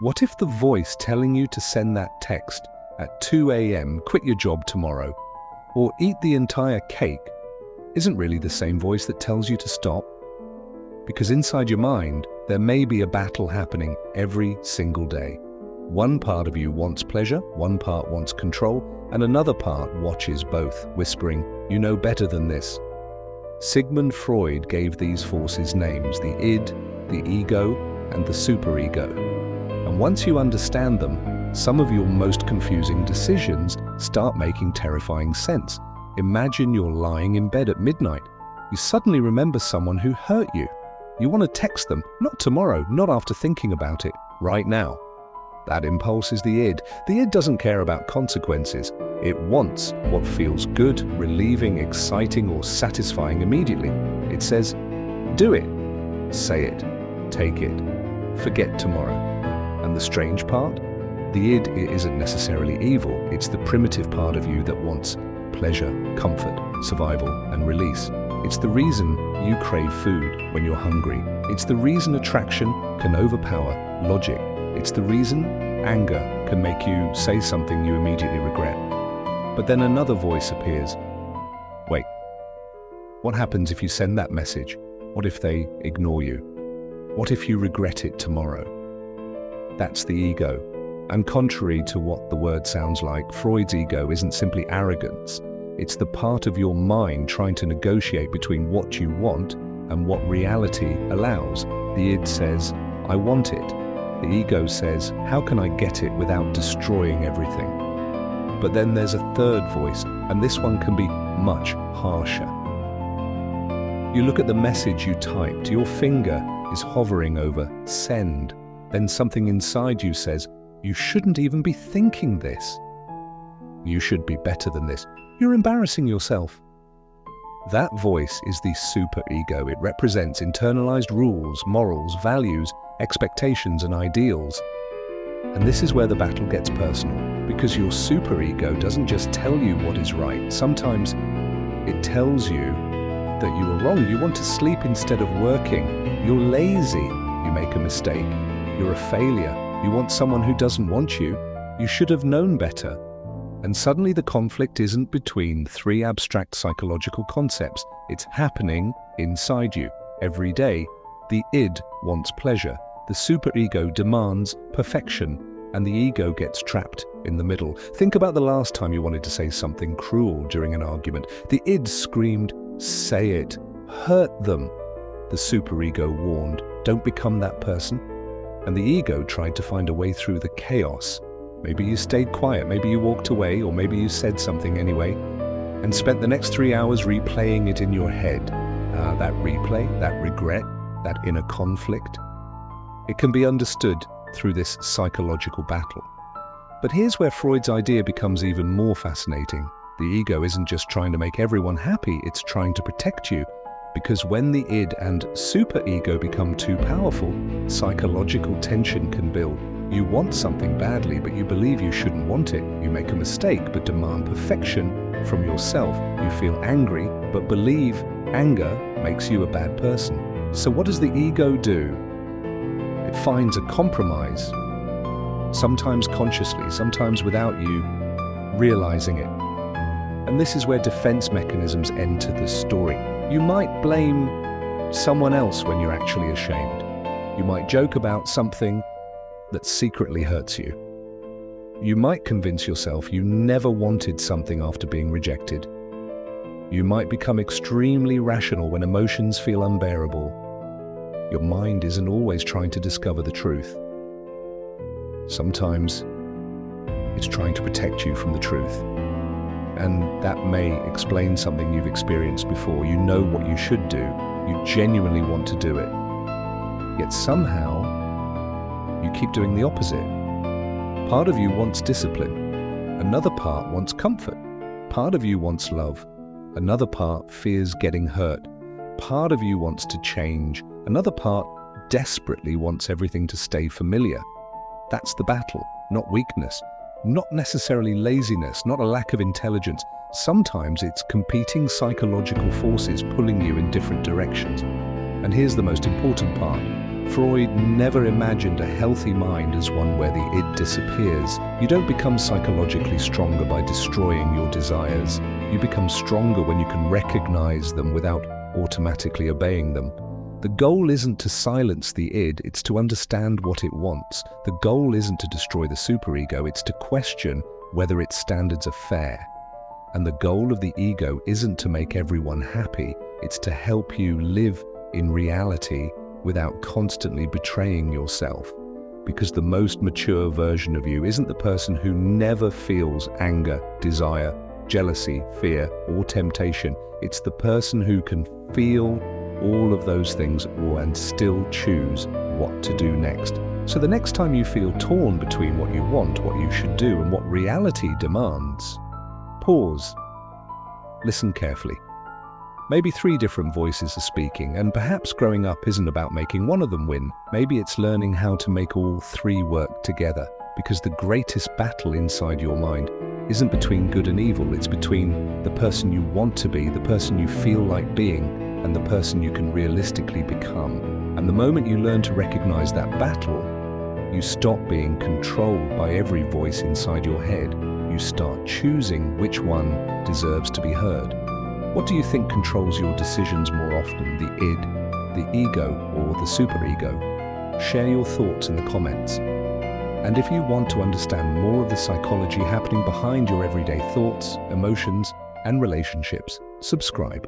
What if the voice telling you to send that text at 2 a.m., quit your job tomorrow, or eat the entire cake, isn't really the same voice that tells you to stop? Because inside your mind, there may be a battle happening every single day. One part of you wants pleasure, one part wants control, and another part watches both, whispering, "You know better than this." Sigmund Freud gave these forces names: the id, the ego, and the superego. And once you understand them, some of your most confusing decisions start making terrifying sense. Imagine you're lying in bed at midnight. You suddenly remember someone who hurt you. You want to text them, not tomorrow, not after thinking about it, right now. That impulse is the id. The id doesn't care about consequences. It wants what feels good, relieving, exciting, or satisfying immediately. It says, do it, say it, take it, forget tomorrow. And the strange part? The id isn't necessarily evil. It's the primitive part of you that wants pleasure, comfort, survival, and release. It's the reason you crave food when you're hungry. It's the reason attraction can overpower logic. It's the reason anger can make you say something you immediately regret. But then another voice appears. Wait, what happens if you send that message? What if they ignore you? What if you regret it tomorrow? That's the ego. And contrary to what the word sounds like, Freud's ego isn't simply arrogance. It's the part of your mind trying to negotiate between what you want and what reality allows. The id says, I want it. The ego says, how can I get it without destroying everything? But then there's a third voice, and this one can be much harsher. You look at the message you typed, your finger is hovering over send. Then something inside you says, you shouldn't even be thinking this. You should be better than this. You're embarrassing yourself. That voice is the superego. It represents internalized rules, morals, values, expectations, and ideals. And this is where the battle gets personal, because your superego doesn't just tell you what is right. Sometimes it tells you that you are wrong. You want to sleep instead of working. You're lazy. You make a mistake. You're a failure. You want someone who doesn't want you. You should have known better. And suddenly the conflict isn't between three abstract psychological concepts. It's happening inside you every day. The id wants pleasure. The superego demands perfection. And the ego gets trapped in the middle. Think about the last time you wanted to say something cruel during an argument. The id screamed, say it, hurt them. The superego warned, don't become that person. And the ego tried to find a way through the chaos. Maybe you stayed quiet, maybe you walked away, or maybe you said something anyway, and spent the next 3 hours replaying it in your head. That replay, that regret, that inner conflict. It can be understood through this psychological battle. But here's where Freud's idea becomes even more fascinating. The ego isn't just trying to make everyone happy, it's trying to protect you. Because when the id and superego become too powerful, psychological tension can build. You want something badly, but you believe you shouldn't want it. You make a mistake, but demand perfection from yourself. You feel angry, but believe anger makes you a bad person. So what does the ego do? It finds a compromise, sometimes consciously, sometimes without you realizing it. And this is where defense mechanisms enter the story. You might blame someone else when you're actually ashamed. You might joke about something that secretly hurts you. You might convince yourself you never wanted something after being rejected. You might become extremely rational when emotions feel unbearable. Your mind isn't always trying to discover the truth. Sometimes it's trying to protect you from the truth. And that may explain something you've experienced before. You know what you should do. You genuinely want to do it. Yet somehow, you keep doing the opposite. Part of you wants discipline. Another part wants comfort. Part of you wants love. Another part fears getting hurt. Part of you wants to change. Another part desperately wants everything to stay familiar. That's the battle, not weakness. Not necessarily laziness, not a lack of intelligence. Sometimes it's competing psychological forces pulling you in different directions. And here's the most important part. Freud never imagined a healthy mind as one where the id disappears. You don't become psychologically stronger by destroying your desires. You become stronger when you can recognize them without automatically obeying them. The goal isn't to silence the id, it's to understand what it wants. The goal isn't to destroy the superego, it's to question whether its standards are fair. And the goal of the ego isn't to make everyone happy, it's to help you live in reality without constantly betraying yourself. Because the most mature version of you isn't the person who never feels anger, desire, jealousy, fear, or temptation. It's the person who can feel all of those things and still choose what to do next. So the next time you feel torn between what you want, what you should do, and what reality demands, pause. Listen carefully. Maybe 3 different voices are speaking, and perhaps growing up isn't about making one of them win. Maybe it's learning how to make all 3 work together, because the greatest battle inside your mind isn't between good and evil, it's between the person you want to be, the person you feel like being, and the person you can realistically become. And the moment you learn to recognize that battle, you stop being controlled by every voice inside your head. You start choosing which one deserves to be heard. What do you think controls your decisions more often, the id, the ego, or the superego? Share your thoughts in the comments. And if you want to understand more of the psychology happening behind your everyday thoughts, emotions, and relationships, subscribe.